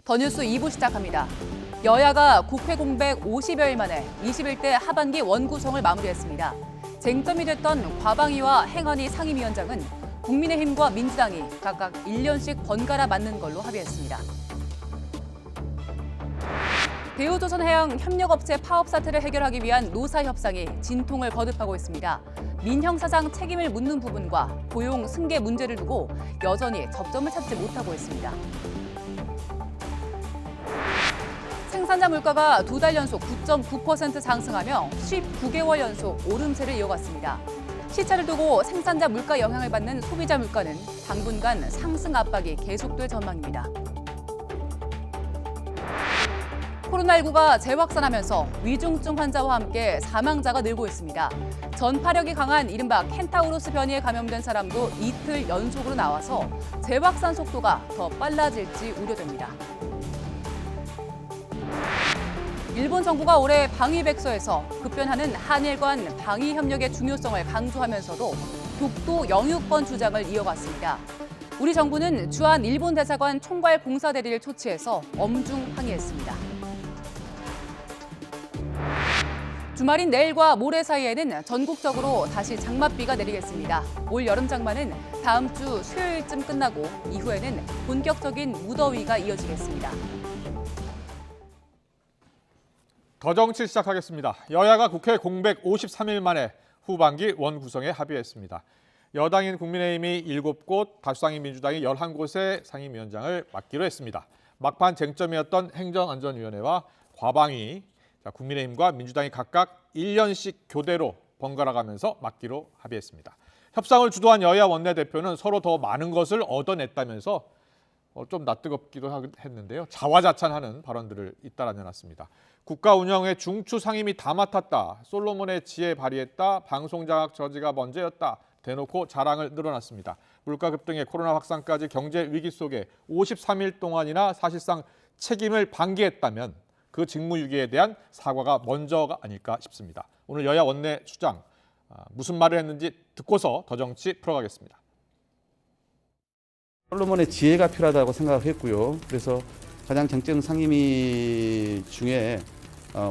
더 뉴스 2부 시작합니다. 여야가 국회 공백 50여일 만에 21대 하반기 원구성을 마무리했습니다. 쟁점이 됐던 과방위와 행안위 상임위원장은 국민의힘과 민주당이 각각 1년씩 번갈아 맡는 걸로 합의했습니다. 대우조선해양협력업체 파업 사태를 해결하기 위한 노사협상이 진통을 거듭하고 있습니다. 민형사상 책임을 묻는 부분과 고용 승계 문제를 두고 여전히 접점을 찾지 못하고 있습니다. 생산자 물가가 2달 연속 9.9% 상승하며 19개월 연속 오름세를 이어갔습니다. 시차를 두고 생산자 물가 영향을 받는 소비자 물가는 당분간 상승 압박이 계속될 전망입니다. 코로나19가 재확산하면서 위중증 환자와 함께 사망자가 늘고 있습니다. 전파력이 강한 이른바 켄타우로스 변이에 감염된 사람도 이틀 연속으로 나와서 재확산 속도가 더 빨라질지 우려됩니다. 일본 정부가 올해 방위백서에서 급변하는 한일 간 방위 협력의 중요성을 강조하면서도 독도 영유권 주장을 이어갔습니다. 우리 정부는 주한 일본 대사관 총괄 공사대리를 초치해서 엄중 항의했습니다. 주말인 내일과 모레 사이에는 전국적으로 다시 장맛비가 내리겠습니다. 올 여름 장마는 다음 주 수요일쯤 끝나고 이후에는 본격적인 무더위가 이어지겠습니다. 더 정치 시작하겠습니다. 여야가 국회 공백 53일 만에 후반기 원구성에 합의했습니다. 여당인 국민의힘이 7곳, 다수당인 민주당이 11곳의 상임위원장을 맡기로 했습니다. 막판 쟁점이었던 행정안전위원회와 과방위, 국민의힘과 민주당이 각각 1년씩 교대로 번갈아 가면서 맡기로 합의했습니다. 협상을 주도한 여야 원내대표는 서로 더 많은 것을 얻어냈다면서 좀 낯뜨겁기도 했는데요. 자화자찬하는 발언들을 잇따라 내놨습니다. 국가 운영의 중추 상임이 다 맡았다. 솔로몬의 지혜 발휘했다. 방송장악 저지가 먼저였다. 대놓고 자랑을 늘어놨습니다. 물가 급등에 코로나 확산까지 경제 위기 속에 53일 동안이나 사실상 책임을 방기했다면 그 직무유기에 대한 사과가 먼저가 아닐까 싶습니다. 오늘 여야 원내 수장 무슨 말을 했는지 듣고서 더 정치 풀어가겠습니다. 솔로몬의 지혜가 필요하다고 생각했고요. 그래서 가장 쟁점 상임위 중에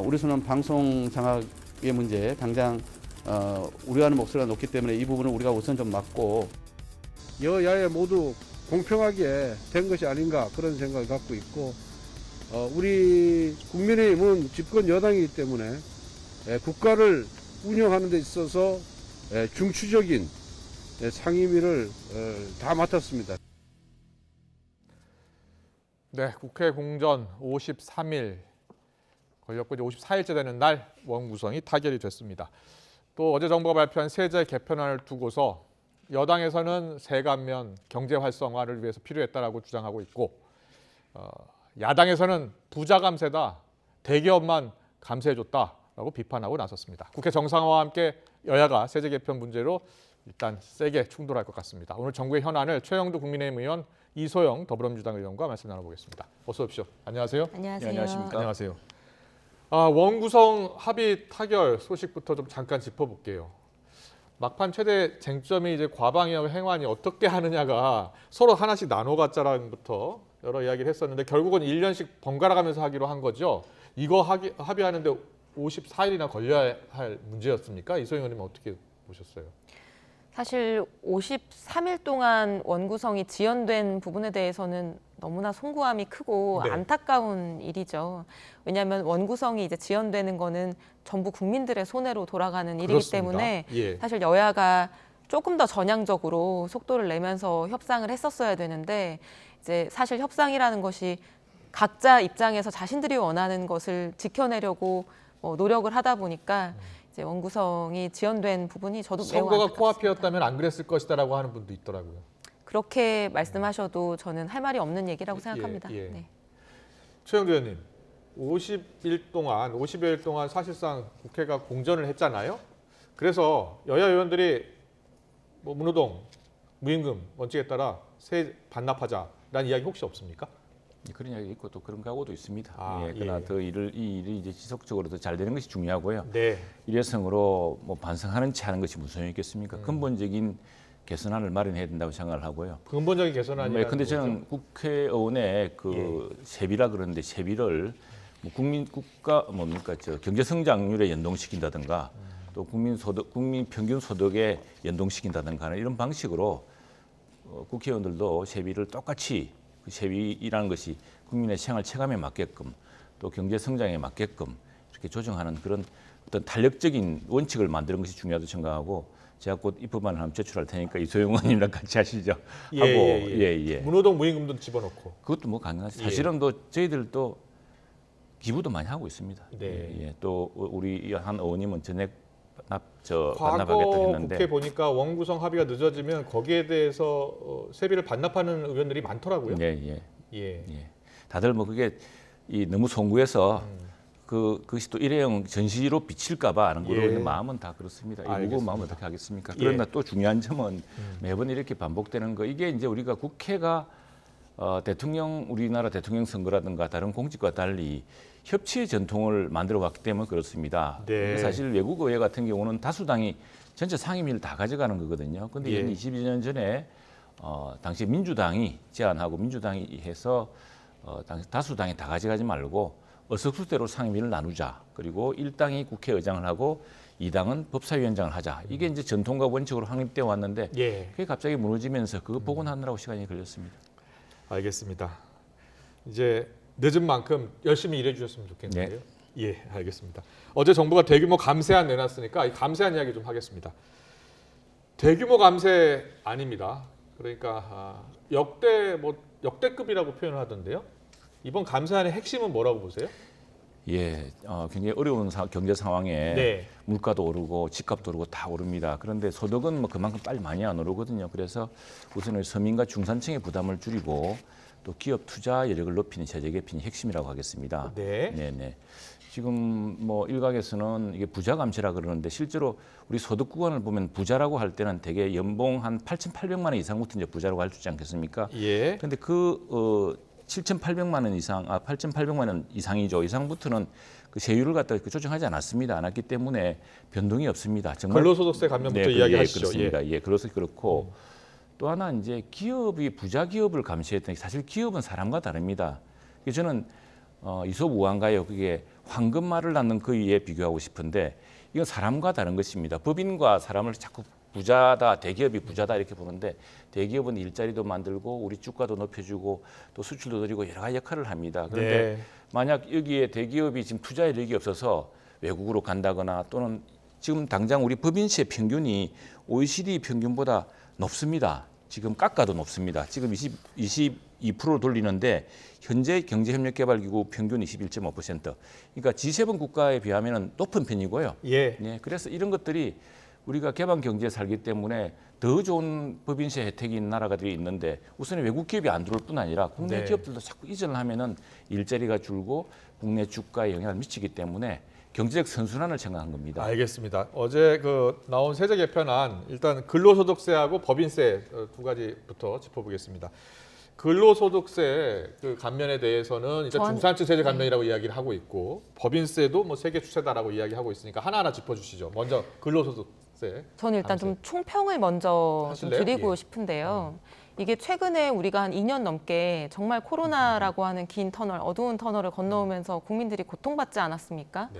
우리서는 방송 장악의 문제 당장 우려하는 목소리가 높기 때문에 이 부분을 우리가 우선 좀 맡고 여야에 모두 공평하게 된 것이 아닌가 그런 생각을 갖고 있고 우리 국민의힘은 집권 여당이기 때문에 국가를 운영하는 데 있어서 중추적인 상임위를 다 맡았습니다. 네, 국회 공전 53일 걸렸고 이제 54일째 되는 날 원구성이 타결이 됐습니다. 또 어제 정부가 발표한 세제 개편안을 두고서 여당에서는 세감면 경제 활성화를 위해서 필요했다라고 주장하고 있고 야당에서는 부자 감세다, 대기업만 감세해줬다라고 비판하고 나섰습니다. 국회 정상화와 함께 여야가 세제 개편 문제로 일단 세게 충돌할 것 같습니다. 오늘 정부의 현안을 최영두 국민의힘 의원, 이소영 더불어민주당 의원과 말씀 나눠보겠습니다. 어서 오십시오. 안녕하세요. 안녕하세요. 네, 안녕하십니까. 안녕하세요. 원구성 합의 타결 소식부터 좀 잠깐 짚어볼게요. 막판 최대 쟁점이 이제 과방위와 행안위 어떻게 하느냐가 서로 하나씩 나눠 갖자라는부터 여러 이야기를 했었는데 결국은 1년씩 번갈아 가면서 하기로 한 거죠. 이거 합의하는데 54일이나 걸려야 할 문제였습니까? 이소영 의원님 어떻게 보셨어요? 사실 53일 동안 원구성이 지연된 부분에 대해서는 너무나 송구함이 크고 네. 안타까운 일이죠. 왜냐하면 원구성이 이제 지연되는 거는 전부 국민들의 손해로 돌아가는 일이기 그렇습니다. 때문에 예. 사실 여야가 조금 더 전향적으로 속도를 내면서 협상을 했었어야 되는데 이제 사실 협상이라는 것이 각자 입장에서 자신들이 원하는 것을 지켜내려고 노력을 하다 보니까 이제 원구성이 지연된 부분이 저도 매우 선거가 안타깝습니다. 코앞이었다면 안 그랬을 것이다라고 하는 분도 있더라고요. 그렇게 말씀하셔도 저는 할 말이 없는 얘기라고 생각합니다. 예. 네. 최영두 의원님, 50여일 동안 사실상 국회가 공전을 했잖아요. 그래서 여야 의원들이 무노동, 무임금 원칙에 따라 세 반납하자라는 이야기 혹시 없습니까? 그런 이야기 있고 또 그런 각오도 있습니다. 아, 그러나 예. 더 이 일이 이제 지속적으로 더 잘 되는 것이 중요하고요. 네. 일회성으로 반성하는 채 하는 것이 무슨 소용이 있겠습니까? 근본적인 개선안을 마련해야 된다고 생각을 하고요. 근본적인 개선안이라는 근데 거죠. 저는 국회의원의 그 세비라 그러는데 세비를 뭐 국민 국가 뭡니까 저 경제 성장률에 연동시킨다든가 또 국민 평균 소득에 연동시킨다든가 하는 이런 방식으로 국회의원들도 세비를 똑같이 그 세비라는 것이 국민의 생활 체감에 맞게끔 또 경제 성장에 맞게끔 이렇게 조정하는 그런 어떤 탄력적인 원칙을 만드는 것이 중요하다고 생각하고 제가 곧 이 법안을 한번 제출할 테니까 이소영 의원님이랑 같이 하시죠. 하고 문호동 무임금도 집어넣고. 그것도 뭐 가능하죠. 사실은 또 저희들도 기부도 많이 하고 있습니다. 네. 또 우리 한 의원님은 전액 반납하겠다 과거 했는데 국회 보니까 원구성 합의가 늦어지면 거기에 대해서 세비를 반납하는 의원들이 많더라고요. 예. 예. 다들 뭐 그게 너무 송구해서 그것이 또 일회용 전시로 비칠까봐 하는 거로 있는 마음은 다 그렇습니다. 이 무거운 마음을 어떻게 하겠습니까? 그러나 또 중요한 점은 매번 이렇게 반복되는 거 이게 이제 우리가 국회가 우리나라 대통령 선거라든가 다른 공직과 달리 협치의 전통을 만들어 왔기 때문에 그렇습니다. 네. 사실 외국 의회 같은 경우는 다수당이 전체 상임위를 다 가져가는 거거든요. 그런데 한 22년 전에 당시 민주당이 제안하고 민주당이 해서 당시 다수당이 다 가져가지 말고 어석수대로 상임위를 나누자. 그리고 1당이 국회의장을 하고 2당은 법사위원장을 하자. 이게 이제 전통과 원칙으로 확립되어 왔는데 그게 갑자기 무너지면서 그거 복원하느라고 시간이 걸렸습니다. 알겠습니다. 이제 늦은 만큼 열심히 일해 주셨으면 좋겠는데요. 네. 예, 알겠습니다. 어제 정부가 대규모 감세안 내놨으니까 이 감세안 이야기 좀 하겠습니다. 대규모 감세 아닙니다. 그러니까 역대급이라고 표현을 하던데요. 이번 감세안의 핵심은 뭐라고 보세요? 굉장히 어려운 경제 상황에 물가도 오르고 집값도 오르고 다 오릅니다. 그런데 소득은 뭐 그만큼 빨리 많이 안 오르거든요. 그래서 우선은 서민과 중산층의 부담을 줄이고 또 기업 투자 여력을 높이는 제재 개편이 핵심이라고 하겠습니다. 네네. 지금 뭐 일각에서는 이게 부자 감세라 그러는데 실제로 우리 소득 구간을 보면 부자라고 할 때는 대개 연봉 한 8,800만 원 이상부터 이제 부자라고 할 수 있지 않겠습니까? 그런데 7,800만 원 이상, 8,800만 원 이상이죠. 이상부터는 그 세율을 갖다 조정하지 않았습니다. 않았기 때문에 변동이 없습니다. 정말 근로소득세 감면부터 이야기하시죠. 그렇습니다. 그래서 그렇고 또 하나 이제 부자 기업을 감시했더니 사실 기업은 사람과 다릅니다. 그래서 저는 이솝 우왕가요. 그게 황금말을 낳는 그 위에 비교하고 싶은데 이건 사람과 다른 것입니다. 법인과 사람을 자꾸 부자다, 대기업이 부자다 이렇게 보는데 대기업은 일자리도 만들고 우리 주가도 높여주고 또 수출도 늘리고 여러 가지 역할을 합니다. 그런데 만약 여기에 대기업이 지금 투자 여력이 없어서 외국으로 간다거나 또는 지금 당장 우리 법인세 평균이 OECD 평균보다 높습니다. 지금 깎아도 높습니다. 지금 22% 돌리는데 현재 경제협력개발기구 평균 21.5%. 그러니까 G7 국가에 비하면 높은 편이고요. 그래서 이런 것들이 우리가 개방 경제에 살기 때문에 더 좋은 법인세 혜택이 있는 나라들이 있는데 우선 외국 기업이 안 들어올 뿐 아니라 국내 기업들도 자꾸 이전을 하면은 일자리가 줄고 국내 주가에 영향을 미치기 때문에 경제적 선순환을 생각한 겁니다. 알겠습니다. 어제 나온 세제 개편안 일단 근로소득세하고 법인세 두 가지부터 짚어보겠습니다. 근로소득세 감면에 대해서는 일단 중산층 세제 감면이라고 이야기를 하고 있고 법인세도 뭐 세계 추세다라고 이야기하고 있으니까 하나하나 짚어주시죠. 먼저 근로소득세. 저는 일단 좀 총평을 먼저 좀 드리고 싶은데요. 이게 최근에 우리가 한 2년 넘게 정말 코로나라고 하는 긴 터널, 어두운 터널을 건너오면서 국민들이 고통받지 않았습니까?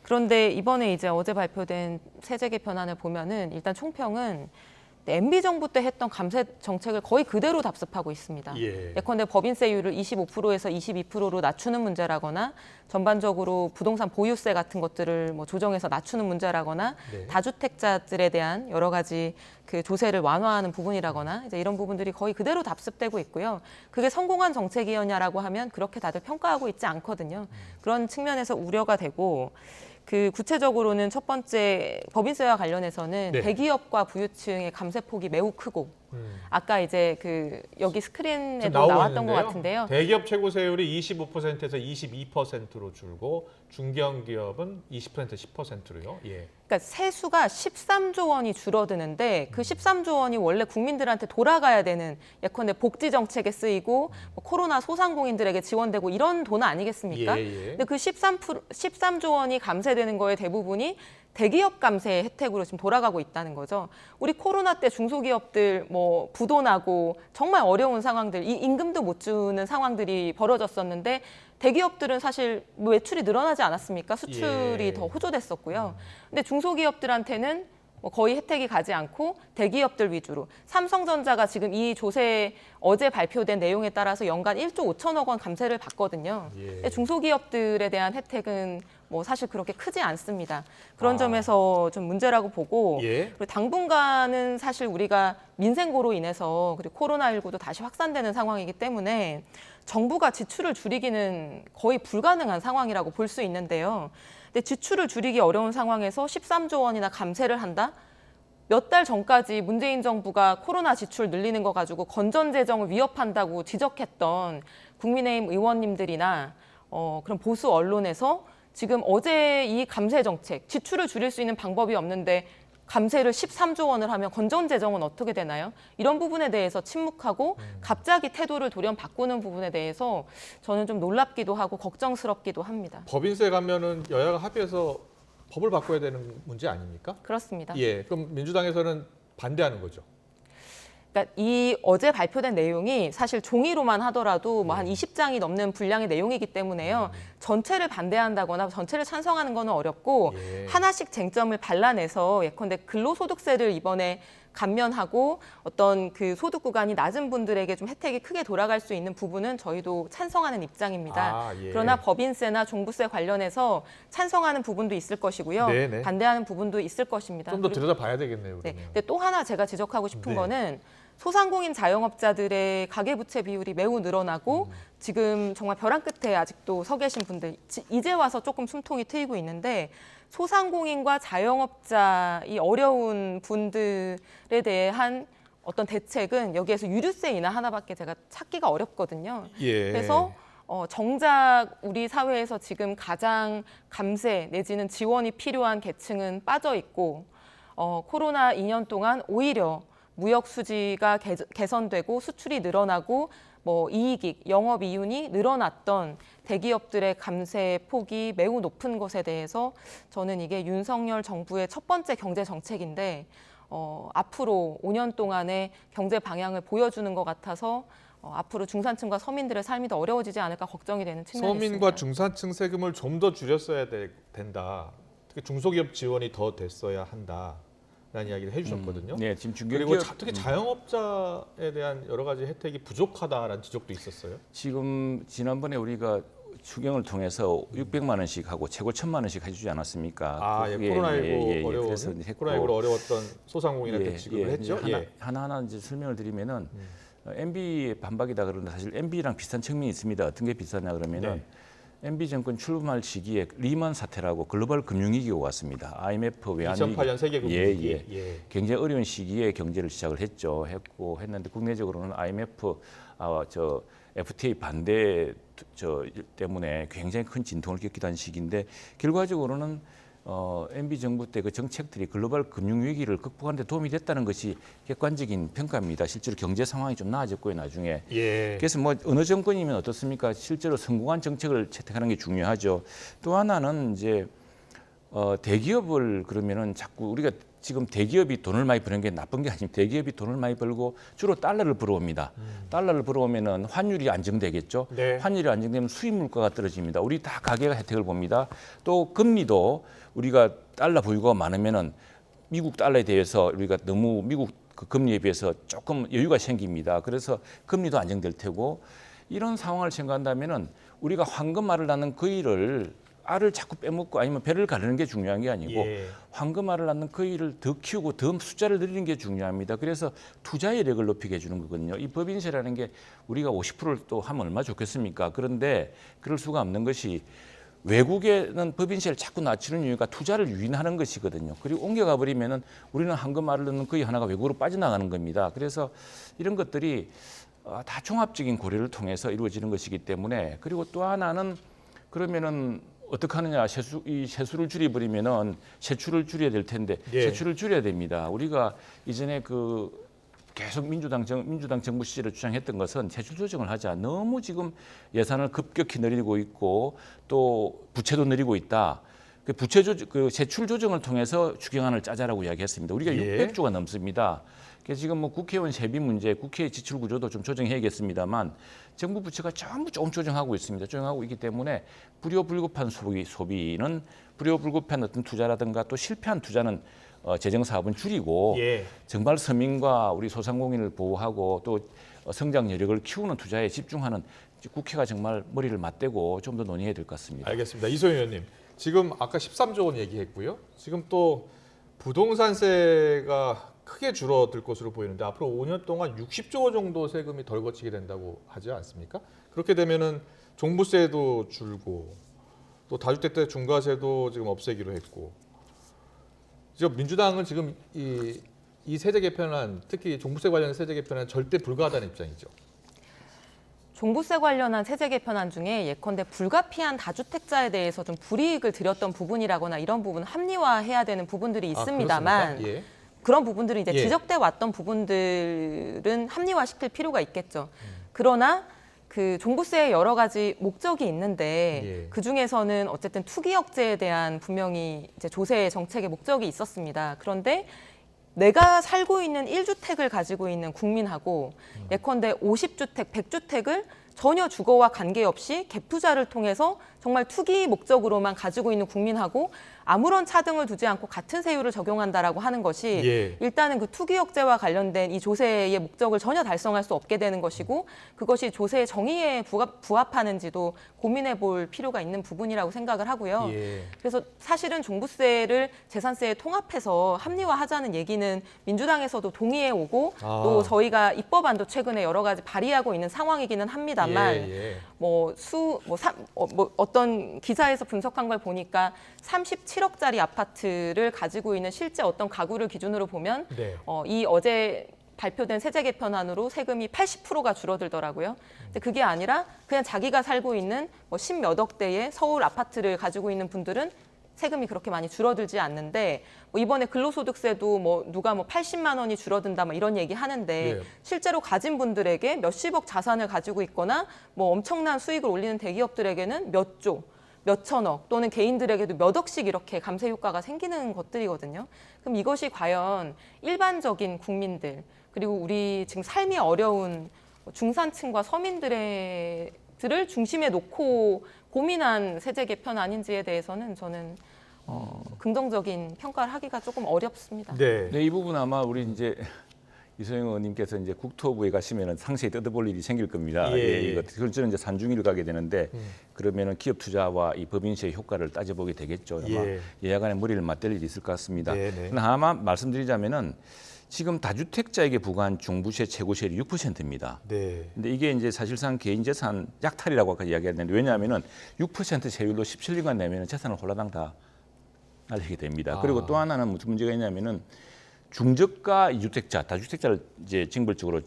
그런데 이번에 이제 어제 발표된 세제 개편안을 보면은 일단 총평은 MB 정부 때 했던 감세 정책을 거의 그대로 답습하고 있습니다. 예컨대 법인세율을 25%에서 22%로 낮추는 문제라거나 전반적으로 부동산 보유세 같은 것들을 뭐 조정해서 낮추는 문제라거나 다주택자들에 대한 여러 가지 그 조세를 완화하는 부분이라거나 이제 이런 부분들이 거의 그대로 답습되고 있고요. 그게 성공한 정책이었냐라고 하면 그렇게 다들 평가하고 있지 않거든요. 그런 측면에서 우려가 되고 구체적으로는 첫 번째 법인세와 관련해서는 대기업과 부유층의 감세폭이 매우 크고 아까 이제 여기 스크린에도 나왔던 것 같은데요. 대기업 최고 세율이 25%에서 22%로 줄고 중견기업은 20% 10%로요. 그러니까 세수가 13조 원이 줄어드는데 그 13조 원이 원래 국민들한테 돌아가야 되는 예컨대 복지 정책에 쓰이고 뭐 코로나 소상공인들에게 지원되고 이런 돈 아니겠습니까? 근데 그 13조 원이 감세되는 거에 대부분이 대기업 감세 혜택으로 지금 돌아가고 있다는 거죠. 우리 코로나 때 중소기업들 뭐 부도나고 정말 어려운 상황들, 이 임금도 못 주는 상황들이 벌어졌었는데 대기업들은 사실 뭐 매출이 늘어나지 않았습니까? 수출이 더 호조됐었고요. 근데 중소기업들한테는 뭐 거의 혜택이 가지 않고 대기업들 위주로 삼성전자가 지금 이 조세 어제 발표된 내용에 따라서 연간 1조 5천억 원 감세를 받거든요. 근데 중소기업들에 대한 혜택은 뭐 사실 그렇게 크지 않습니다. 그런 점에서 좀 문제라고 보고 그리고 당분간은 사실 우리가 민생고로 인해서 그리고 코로나19도 다시 확산되는 상황이기 때문에 정부가 지출을 줄이기는 거의 불가능한 상황이라고 볼 수 있는데요. 근데 지출을 줄이기 어려운 상황에서 13조 원이나 감세를 한다? 몇 달 전까지 문재인 정부가 코로나 지출 늘리는 거 가지고 건전재정을 위협한다고 지적했던 국민의힘 의원님들이나 그런 보수 언론에서 지금 어제 이 감세 정책, 지출을 줄일 수 있는 방법이 없는데 감세를 13조 원을 하면 건전재정은 어떻게 되나요? 이런 부분에 대해서 침묵하고 갑자기 태도를 돌연 바꾸는 부분에 대해서 저는 좀 놀랍기도 하고 걱정스럽기도 합니다. 법인세 가면은 여야가 합의해서 법을 바꿔야 되는 문제 아닙니까? 그렇습니다. 그럼 민주당에서는 반대하는 거죠. 그러니까 이 어제 발표된 내용이 사실 종이로만 하더라도 뭐 한 20장이 넘는 분량의 내용이기 때문에요. 전체를 반대한다거나 전체를 찬성하는 거는 어렵고 하나씩 쟁점을 발라내서 예컨대 근로소득세를 이번에 감면하고 어떤 그 소득 구간이 낮은 분들에게 좀 혜택이 크게 돌아갈 수 있는 부분은 저희도 찬성하는 입장입니다. 그러나 법인세나 종부세 관련해서 찬성하는 부분도 있을 것이고요. 반대하는 부분도 있을 것입니다. 좀 더 들여다봐야 되겠네요. 그러면. 근데 또 하나 제가 지적하고 싶은 거는 소상공인 자영업자들의 가계부채 비율이 매우 늘어나고 지금 정말 벼랑 끝에 아직도 서 계신 분들 이제 와서 조금 숨통이 트이고 있는데 소상공인과 자영업자 이 어려운 분들에 대한 어떤 대책은 여기에서 유류세 인하 하나밖에 제가 찾기가 어렵거든요. 그래서 정작 우리 사회에서 지금 가장 감세 내지는 지원이 필요한 계층은 빠져 있고 코로나 2년 동안 오히려 무역 수지가 개선되고 수출이 늘어나고 뭐 이익이 영업 이윤이 늘어났던 대기업들의 감세 폭이 매우 높은 것에 대해서 저는 이게 윤석열 정부의 첫 번째 경제 정책인데 앞으로 5년 동안의 경제 방향을 보여주는 것 같아서 앞으로 중산층과 서민들의 삶이 더 어려워지지 않을까 걱정이 되는 측면이 있습니다. 서민과 중산층 세금을 좀 더 줄였어야 된다. 특히 중소기업 지원이 더 됐어야 한다. 라는 이야기를 해주셨거든요. 네, 지금 그리고 특히 자영업자에 대한 여러 가지 혜택이 부족하다라는 지적도 있었어요. 지금 지난번에 우리가 추경을 통해서 600만 원씩 하고 최고 1,000만 원씩 해주지 않았습니까? 코로나19 코로나19로 어려웠던 소상공인한테 지급을 했죠. 하나하나 이제 설명을 드리면은 MB의 반박이다 그러는데 사실 MB랑 비슷한 측면이 있습니다. 어떤 게 비슷하냐 그러면은 MB 정권 출범할 시기에 리먼 사태라고 글로벌 금융위기가 왔습니다. IMF 외환위기 2008년 세계 금융위기. 굉장히 어려운 시기에 경제를 시작을 했는데 국내적으로는 IMF FTA 반대 때문에 굉장히 큰 진통을 겪기도 한 시기인데 결과적으로는 MB 정부 때 그 정책들이 글로벌 금융위기를 극복하는 데 도움이 됐다는 것이 객관적인 평가입니다. 실제로 경제 상황이 좀 나아졌고요, 나중에. 그래서 뭐 어느 정권이면 어떻습니까? 실제로 성공한 정책을 채택하는 게 중요하죠. 또 하나는 이제 대기업을 그러면은 자꾸 우리가 지금 대기업이 돈을 많이 버는 게 나쁜 게 아니고 대기업이 돈을 많이 벌고 주로 달러를 벌어옵니다. 달러를 벌어오면은 환율이 안정되겠죠. 환율이 안정되면 수입 물가가 떨어집니다. 우리 다 가계가 혜택을 봅니다. 또 금리도 우리가 달러 보유고가 많으면은 미국 달러에 대해서 우리가 너무 미국 그 금리에 비해서 조금 여유가 생깁니다. 그래서 금리도 안정될 테고 이런 상황을 생각한다면은 우리가 황금알을 낳는 그 일을 알을 자꾸 빼먹고 아니면 배를 가르는 게 중요한 게 아니고 황금알을 낳는 그 일을 더 키우고 더 숫자를 늘리는 게 중요합니다. 그래서 투자 여력을 높이게 해주는 거거든요. 이 법인세라는 게 우리가 50%를 또 하면 얼마나 좋겠습니까? 그런데 그럴 수가 없는 것이 외국에는 법인세를 자꾸 낮추는 이유가 투자를 유인하는 것이거든요. 그리고 옮겨가 버리면은 우리는 황금알을 넣는 거의 하나가 외국으로 빠져나가는 겁니다. 그래서 이런 것들이 다 종합적인 고려를 통해서 이루어지는 것이기 때문에 그리고 또 하나는 그러면은 어떻게 하느냐 이 세수를 줄여버리면은 세출을 줄여야 될 텐데 세출을 줄여야 됩니다. 우리가 이전에 그 계속 민주당 정부 시절에 주장했던 것은 세출 조정을 하자. 너무 지금 예산을 급격히 늘리고 있고 또 부채도 늘리고 있다. 그 부채 조정, 그 세출 조정을 통해서 추경안을 짜자라고 이야기했습니다. 우리가 예. 600조가 넘습니다. 그래서 지금 뭐 국회의원 세비 문제, 국회 지출 구조도 좀 조정해야겠습니다만 정부 부처가 전부 조금 조정하고 있습니다. 조정하고 있기 때문에 불효불급한 소비는 불효불급한 어떤 투자라든가 또 실패한 투자는 재정 사업은 줄이고 예. 정말 서민과 우리 소상공인을 보호하고 또 성장 여력을 키우는 투자에 집중하는 국회가 정말 머리를 맞대고 좀 더 논의해야 될 것 같습니다. 알겠습니다. 이소영 의원님, 지금 아까 13조 원 얘기했고요. 지금 또 부동산세가 크게 줄어들 것으로 보이는데 앞으로 5년 동안 60조 정도 세금이 덜 거치게 된다고 하지 않습니까? 그렇게 되면은 종부세도 줄고 또 다주택자 중과세도 지금 없애기로 했고 지금 민주당은 지금 이 세제 개편안, 특히 종부세 관련 세제 개편안 절대 불가하다는 입장이죠. 종부세 관련한 세제 개편안 중에 예컨대 불가피한 다주택자에 대해서 좀 불이익을 드렸던 부분이라거나 이런 부분 합리화해야 되는 부분들이 있습니다만 그렇습니까? 예. 그런 부분들이 이제 예. 지적돼 왔던 부분들은 합리화시킬 필요가 있겠죠. 그러나 그 종부세에 여러 가지 목적이 있는데 예. 그 중에서는 어쨌든 투기 억제에 대한 분명히 이제 조세 정책의 목적이 있었습니다. 그런데 내가 살고 있는 1주택을 가지고 있는 국민하고 예컨대 50주택, 100주택을 전혀 주거와 관계없이 갭 투자를 통해서 정말 투기 목적으로만 가지고 있는 국민하고 아무런 차등을 두지 않고 같은 세율을 적용한다라고 하는 것이 예. 일단은 그 투기 억제와 관련된 이 조세의 목적을 전혀 달성할 수 없게 되는 것이고 그것이 조세의 정의에 부합하는지도 고민해 볼 필요가 있는 부분이라고 생각을 하고요. 예. 그래서 사실은 종부세를 재산세에 통합해서 합리화하자는 얘기는 민주당에서도 동의해 오고 또 저희가 입법안도 최근에 여러 가지 발의하고 있는 상황이기는 합니다만 예. 어떤 기사에서 분석한 걸 보니까 37억짜리 아파트를 가지고 있는 실제 어떤 가구를 기준으로 보면 네. 이 어제 발표된 세제 개편안으로 세금이 80%가 줄어들더라고요. 근데 그게 아니라 그냥 자기가 살고 있는 10몇 억대의 서울 아파트를 가지고 있는 분들은 세금이 그렇게 많이 줄어들지 않는데 이번에 근로소득세도 누가 80만 원이 줄어든다 이런 얘기 하는데 예. 실제로 가진 분들에게 몇십억 자산을 가지고 있거나 엄청난 수익을 올리는 대기업들에게는 몇 조, 몇 천억 또는 개인들에게도 몇 억씩 이렇게 감세 효과가 생기는 것들이거든요. 그럼 이것이 과연 일반적인 국민들 그리고 우리 지금 삶이 어려운 중산층과 서민들을 중심에 놓고 고민한 세제 개편 아닌지에 대해서는 저는 긍정적인 평가를 하기가 조금 어렵습니다. 네. 네, 이 부분 아마 우리 이제 이소영 의원님께서 이제 국토부에 가시면은 상세히 뜯어볼 일이 생길 겁니다. 예. 이거 저는 이제 산중일을 가게 되는데 그러면은 기업 투자와 이 법인세의 효과를 따져보게 되겠죠. 아마 예. 여야간에 머리를 맞댈 일이 있을 것 같습니다. 네네. 하나 말씀드리자면은 지금 다주택자에게 부과한 종부세 최고세율이 6%입니다. 네. 근데 이게 이제 사실상 개인 재산 약탈이라고 아까 이야기했는데 왜냐하면은 6% 세율로 17년간 내면은 재산을 홀라당 다 날리게 됩니다. 그리고 또 하나는 무슨 문제가 있냐면은 중저가 이주택자, 다주택자를 이제 징벌적으로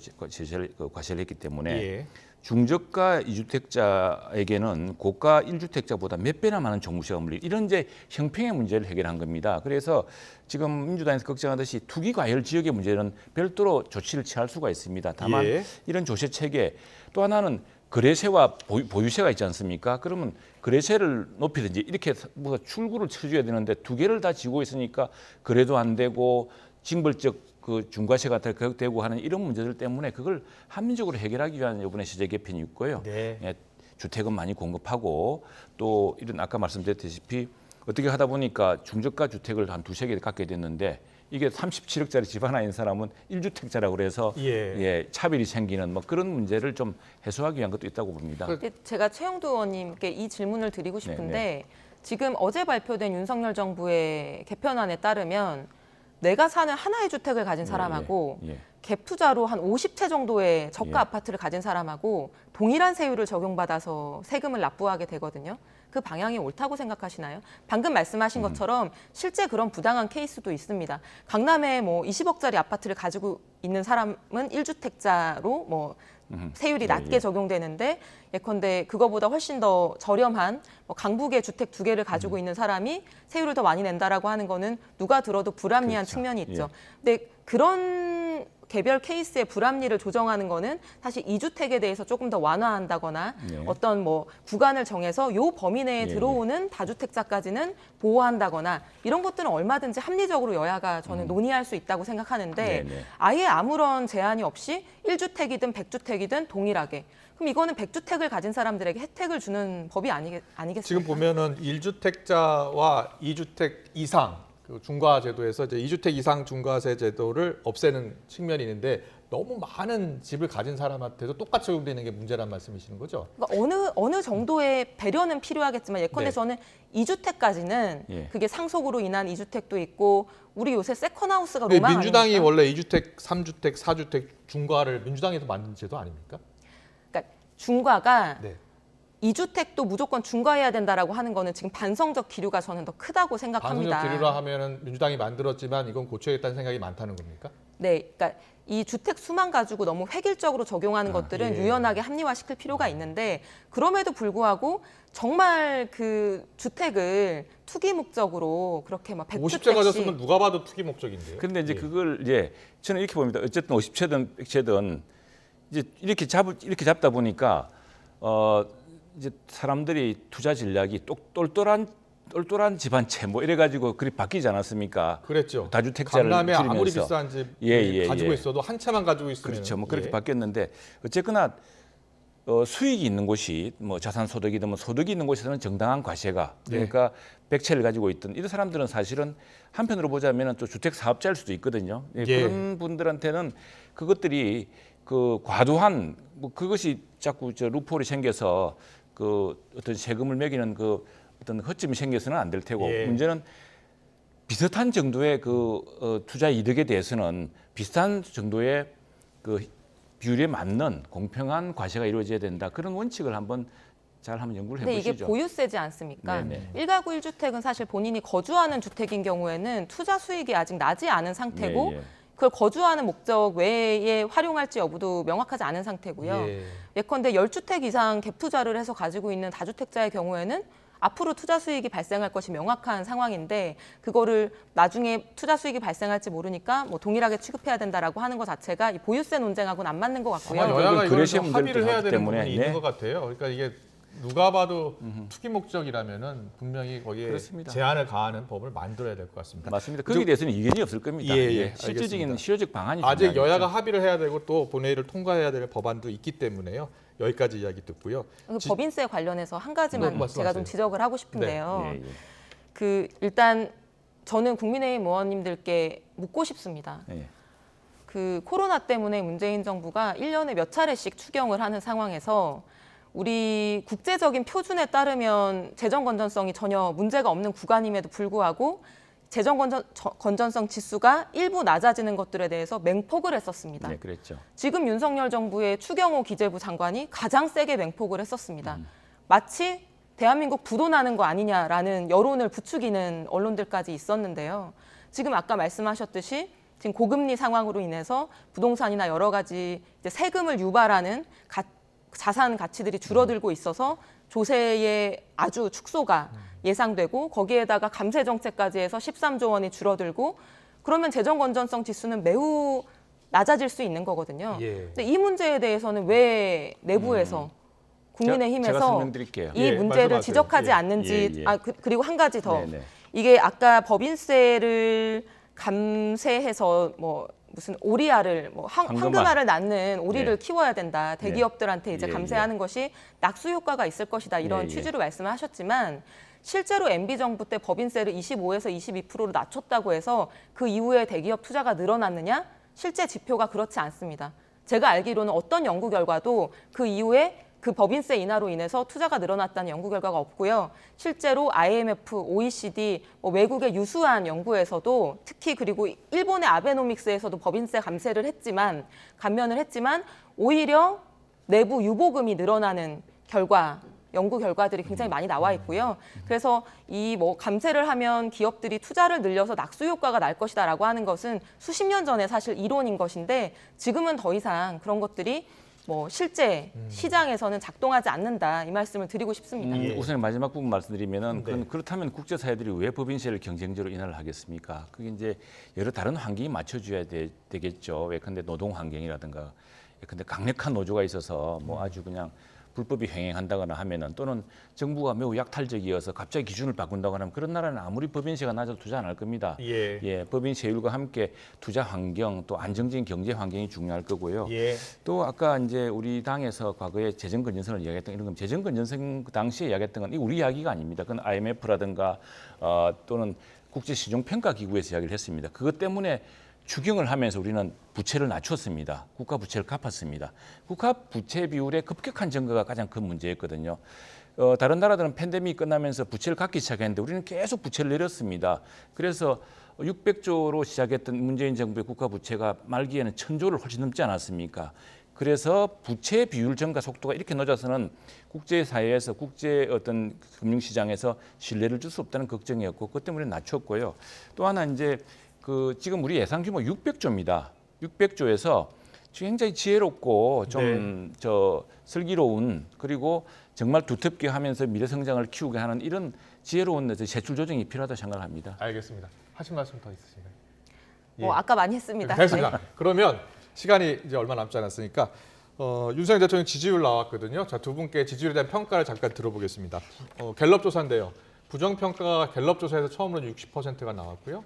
과세를 했기 때문에 예. 중저가 이주택자에게는 고가 1주택자보다 몇 배나 많은 종부세가 물릴 이런 이제 형평의 문제를 해결한 겁니다. 그래서 지금 민주당에서 걱정하듯이 투기 과열 지역의 문제는 별도로 조치를 취할 수가 있습니다. 다만 예. 이런 조세 체계 또 하나는 거래세와 보유세가 있지 않습니까? 그러면 거래세를 높이든지 이렇게 뭐가 출구를 쳐줘야 되는데 두 개를 다 지고 있으니까 거래도 안 되고 징벌적 그 중과세가 되고 하는 이런 문제들 때문에 그걸 합리적으로 해결하기 위한 이번에 세제 개편이 있고요. 네. 예, 주택은 많이 공급하고 또 이런 아까 말씀드렸다시피 어떻게 하다 보니까 중저가 주택을 한 두세 개 갖게 됐는데 이게 37억짜리 집 하나 있는 사람은 1주택자라고 그래서 예. 차별이 생기는 그런 문제를 좀 해소하기 위한 것도 있다고 봅니다. 근데 제가 최영두 의원님께 이 질문을 드리고 싶은데 네. 지금 어제 발표된 윤석열 정부의 개편안에 따르면 내가 사는 하나의 주택을 가진 사람하고 예. 갭 투자로 한 50채 정도의 저가 예. 아파트를 가진 사람하고 동일한 세율을 적용받아서 세금을 납부하게 되거든요. 그 방향이 옳다고 생각하시나요? 방금 말씀하신 것처럼 실제 그런 부당한 케이스도 있습니다. 강남에 20억짜리 아파트를 가지고 있는 사람은 1주택자로 세율이 낮게 예. 적용되는데 예컨대 그거보다 훨씬 더 저렴한 강북의 주택 두 개를 가지고 있는 사람이 세율을 더 많이 낸다라고 하는 거는 누가 들어도 불합리한 그렇죠. 측면이 있죠. 예. 근데 그런 개별 케이스의 불합리를 조정하는 거는 사실 2주택에 대해서 조금 더 완화한다거나 네. 어떤 뭐 구간을 정해서 요 범위 내에 예, 들어오는 다주택자까지는 보호한다거나 이런 것들은 얼마든지 합리적으로 여야가 저는 논의할 수 있다고 생각하는데 네, 네. 아예 아무런 제한이 없이 1주택이든 100주택이든 동일하게 그럼 이거는 100주택을 가진 사람들에게 혜택을 주는 법이 아니겠습니까? 지금 보면은 1주택자와 2주택 이상 그 중과 제도에서 이제 2주택 이상 중과세 제도를 없애는 측면이 있는데 너무 많은 집을 가진 사람한테도 똑같이 적용되는 게 문제란 말씀이시는 거죠? 그러니까 어느 정도의 배려는 필요하겠지만 예컨대 네. 저는 2주택까지는 예. 그게 상속으로 인한 2주택도 있고 우리 요새 세컨하우스가 근데 로망 민주당이 아닙니까? 원래 2주택, 3주택, 4주택 중과를 민주당에서 만든 제도 아닙니까? 그러니까 중과가 네. 2주택도 무조건 중과해야 된다라고 하는 거는 지금 반성적 기류가 저는 더 크다고 생각합니다. 반성적 기류라 하면은 민주당이 만들었지만 이건 고쳐야겠다는 생각이 많다는 겁니까? 네, 그러니까 이 주택 수만 가지고 너무 획일적으로 적용하는 것들은 예. 유연하게 합리화시킬 필요가 있는데 그럼에도 불구하고 정말 그 주택을 투기 목적으로 그렇게 막 50채 가졌으면 100주택씩 누가 봐도 투기 목적인데요. 근데 이제 예. 그걸 이제 저는 이렇게 봅니다. 어쨌든 50채든 100채든 이제 이렇게 잡다 보니까 이제 사람들이 투자 전략이 똘똘한 집 한 채 뭐 이래 가지고 그리 바뀌지 않았습니까? 그랬죠. 다주택자를 강남에 아무리 줄이면서. 비싼 집 예, 가지고 예. 있어도 한 채만 가지고 있으면 그렇죠. 뭐 그렇게 예. 바뀌었는데 어쨌거나 수익이 있는 곳이 뭐 자산 소득이든 뭐 소득이 있는 곳에서는 정당한 과세가 그러니까 100채를 가지고 있던 이런 사람들은 사실은 한편으로 보자면은 또 주택 사업자일 수도 있거든요. 예, 예. 그런 분들한테는 그것들이 그 과도한 뭐 그것이 자꾸 저 루폴이 생겨서 그 어떤 세금을 매기는 그 어떤 허점이 생겨서는 안 될 테고 예. 문제는 비슷한 정도의 그 투자 이득에 대해서는 비슷한 정도의 그 비율에 맞는 공평한 과세가 이루어져야 된다. 그런 원칙을 한번 연구를 근데 해보시죠. 이게 보유세지 않습니까? 네네. 1가구 1주택은 사실 본인이 거주하는 주택인 경우에는 투자 수익이 아직 나지 않은 상태고 예, 예. 그걸 거주하는 목적 외에 활용할지 여부도 명확하지 않은 상태고요. 예. 예컨대 10주택 이상 갭 투자를 해서 가지고 있는 다주택자의 경우에는 앞으로 투자 수익이 발생할 것이 명확한 상황인데 그거를 나중에 투자 수익이 발생할지 모르니까 뭐 동일하게 취급해야 된다라고 하는 것 자체가 이 보유세 논쟁하고는 안 맞는 것 같고요. 아마 여야가 이걸 그래시의 좀 문제를 합의를 해야 하기 되는 때문에, 부분이 네. 있는 것 같아요. 그러니까 이게 누가 봐도 투기 목적이라면은 분명히 거기에 그렇습니다. 제한을 가하는 법을 만들어야 될 것 같습니다. 맞습니다. 거기에 대해서는 이견이 없을 겁니다. 예, 예, 실질적인 알겠습니다. 실효적 방안이 아직 중요하겠죠. 여야가 합의를 해야 되고 또 본회의를 통과해야 될 법안도 있기 때문에요. 여기까지 이야기 듣고요. 그 법인세 관련해서 한 가지만 네, 말씀하세요. 제가 좀 지적을 하고 싶은데요. 예, 예. 그 일단 저는 국민의힘 의원님들께 묻고 싶습니다. 예. 그 코로나 때문에 문재인 정부가 1년에 몇 차례씩 추경을 하는 상황에서 우리 국제적인 표준에 따르면 재정 건전성이 전혀 문제가 없는 구간임에도 불구하고 재정 건전성 지수가 일부 낮아지는 것들에 대해서 맹폭을 했었습니다. 네, 그랬죠. 지금 윤석열 정부의 추경호 기재부 장관이 가장 세게 맹폭을 했었습니다. 마치 대한민국 부도 나는 거 아니냐라는 여론을 부추기는 언론들까지 있었는데요. 지금 아까 말씀하셨듯이 지금 고금리 상황으로 인해서 부동산이나 여러 가지 이제 세금을 유발하는 자산 가치들이 줄어들고 있어서 조세의 아주 축소가 예상되고 거기에다가 감세 정책까지 해서 13조 원이 줄어들고 그러면 재정 건전성 지수는 매우 낮아질 수 있는 거거든요. 예. 근데 이 문제에 대해서는 왜 내부에서 제가 국민의힘에서 설명드릴게요. 이 예, 문제를 말씀하세요. 지적하지 예. 않는지 예, 예. 그리고 한 가지 더 네, 네. 이게 아까 법인세를 감세해서 뭐 무슨 오리알을 뭐 황금알을 낳는 오리를 예. 키워야 된다. 대기업들한테 이제 예, 감세하는 것이 낙수 효과가 있을 것이다. 이런 예, 예. 취지로 말씀을 하셨지만 실제로 MB 정부 때 법인세를 25에서 22%로 낮췄다고 해서 그 이후에 대기업 투자가 늘어났느냐? 실제 지표가 그렇지 않습니다. 제가 알기로는 어떤 연구 결과도 그 이후에 그 법인세 인하로 인해서 투자가 늘어났다는 연구 결과가 없고요. 실제로 IMF, OECD, 뭐 외국의 유수한 연구에서도 특히 그리고 일본의 아베노믹스에서도 법인세 감면을 했지만 오히려 내부 유보금이 늘어나는 연구 결과들이 굉장히 많이 나와 있고요. 그래서 이 뭐 감세를 하면 기업들이 투자를 늘려서 낙수 효과가 날 것이다라고 하는 것은 수십 년 전에 사실 이론인 것인데 지금은 더 이상 그런 것들이 뭐 실제 시장에서는 작동하지 않는다 이 말씀을 드리고 싶습니다. 우선 마지막 부분 말씀드리면은 네. 그렇다면 국제사회들이 왜 법인세를 경쟁적으로 인하를 하겠습니까? 그게 이제 여러 다른 환경이 맞춰줘야 되겠죠. 예컨대 노동 환경이라든가, 예컨대 강력한 노조가 있어서 뭐 아주 그냥 불법이 횡행한다거나 하면은, 또는 정부가 매우 약탈적이어서 갑자기 기준을 바꾼다거나 하면, 그런 나라는 아무리 법인세가 낮아도 투자 안 할 겁니다. 예. 법인세율과 함께 투자 환경, 또 안정적인 경제 환경이 중요할 거고요. 예. 또 아까 이제 우리 당에서 과거에 재정 건전성을 이야기했던 이런 건, 재정 건전성 당시에 이야기했던 건 우리 이야기가 아닙니다. 그건 IMF라든가 또는 국제 시중 평가 기구에서 이야기를 했습니다. 그것 때문에 추경을 하면서 우리는 부채를 낮췄습니다. 국가 부채를 갚았습니다. 국가 부채 비율의 급격한 증가가 가장 큰 문제였거든요. 다른 나라들은 팬데믹이 끝나면서 부채를 갚기 시작했는데 우리는 계속 부채를 내렸습니다. 그래서 600조로 시작했던 문재인 정부의 국가 부채가 말기에는 1000조를 훨씬 넘지 않았습니까? 그래서 부채 비율 증가 속도가 이렇게 늦어서는 국제사회에서, 국제 어떤 금융시장에서 신뢰를 줄 수 없다는 걱정이었고, 그것 때문에 낮췄고요. 또 하나 이제 지금 우리 예상 규모 600조입니다. 600조에서 굉장히 지혜롭고 좀 슬기로운, 그리고 정말 두텁게 하면서 미래 성장을 키우게 하는 이런 지혜로운 세출 조정이 필요하다고 생각합니다. 알겠습니다. 하신 말씀 더 있으신가요? 뭐 아까 많이 했습니다. 됐습니다. 그러면 시간이 이제 얼마 남지 않았으니까 윤석열 대통령 지지율 나왔거든요. 자, 두 분께 지지율에 대한 평가를 잠깐 들어보겠습니다. 갤럽 조사인데요. 부정평가가 갤럽 조사에서 처음으로 60%가 나왔고요.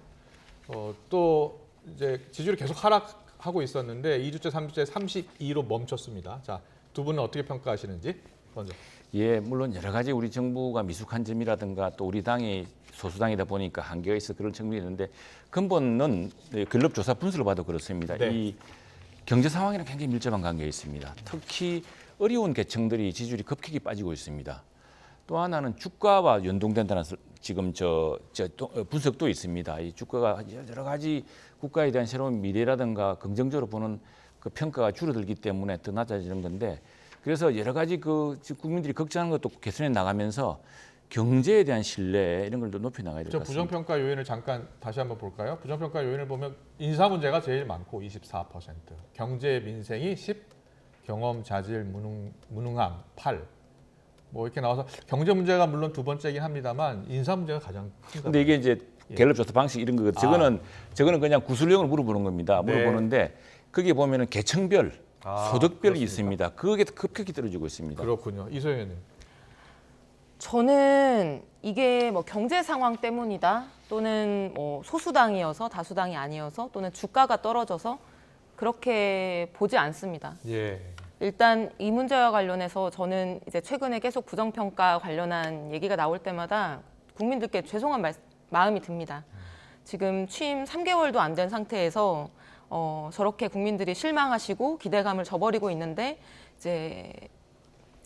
또 이제 지지율이 계속 하락하고 있었는데 2주째, 3주째 32로 멈췄습니다. 자, 두 분은 어떻게 평가하시는지 먼저. 예, 물론 여러 가지 우리 정부가 미숙한 점이라든가, 또 우리 당이 소수당이다 보니까 한계가 있어 그런 측면이 있는데, 근본은 갤럽 조사 분수를 봐도 그렇습니다. 네. 이 경제 상황이랑 굉장히 밀접한 관계가 있습니다. 특히 어려운 계층들이 지지율이 급격히 빠지고 있습니다. 또 하나는 주가와 연동된다는 지금 분석도 있습니다. 이 주가가 여러 가지 국가에 대한 새로운 미래라든가 긍정적으로 보는 그 평가가 줄어들기 때문에 더 낮아지는 건데, 그래서 여러 가지 국민들이 걱정하는 것도 개선해 나가면서 경제에 대한 신뢰 이런 걸 더 높여 나가야 될 것 같습니다. 부정평가 요인을 잠깐 다시 한번 볼까요? 부정평가 요인을 보면 인사 문제가 제일 많고 24%, 경제 민생이 10, 경험 자질 무능함 8. 뭐 이렇게 나와서 경제 문제가 물론 두 번째긴 합니다만 인사 문제가 가장 큽니다. 근데 이게 이제 갤럽 조사 방식 이런 거, 저거는 그냥 구술형을 물어보는 겁니다. 네. 물어보는데 거기에 보면은 계층별, 소득별이 그렇습니까? 있습니다. 그게 급격히 떨어지고 있습니다. 그렇군요. 이소영 의원님. 저는 이게 뭐 경제 상황 때문이다, 또는 뭐 소수당이어서 다수당이 아니어서, 또는 주가가 떨어져서 그렇게 보지 않습니다. 예. 일단 이 문제와 관련해서 저는 이제 최근에 계속 부정평가 관련한 얘기가 나올 때마다 국민들께 죄송한 마음이 듭니다. 지금 취임 3개월도 안 된 상태에서 저렇게 국민들이 실망하시고 기대감을 저버리고 있는데, 이제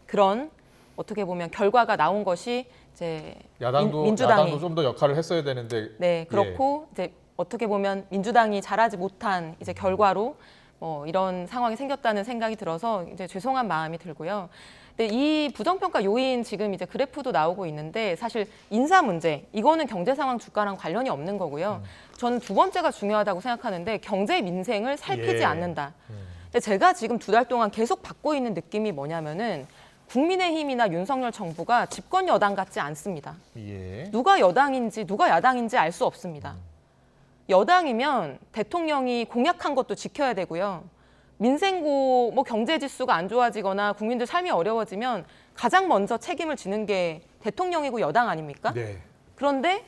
그런 어떻게 보면 결과가 나온 것이 이제 민주당이 좀 더 역할을 했어야 되는데. 네, 그렇고 이제 어떻게 보면 민주당이 잘하지 못한 이제 결과로 이런 상황이 생겼다는 생각이 들어서 이제 죄송한 마음이 들고요. 근데 이 부정평가 요인 지금 이제 그래프도 나오고 있는데, 사실 인사 문제, 이거는 경제 상황 주가랑 관련이 없는 거고요. 저는 두 번째가 중요하다고 생각하는데, 경제 민생을 살피지 않는다. 근데 제가 지금 2달 동안 계속 받고 있는 느낌이 뭐냐면은, 국민의힘이나 윤석열 정부가 집권 여당 같지 않습니다. 예. 누가 여당인지 누가 야당인지 알 수 없습니다. 여당이면 대통령이 공약한 것도 지켜야 되고요. 민생고 경제 지수가 안 좋아지거나 국민들 삶이 어려워지면 가장 먼저 책임을 지는 게 대통령이고 여당 아닙니까? 네. 그런데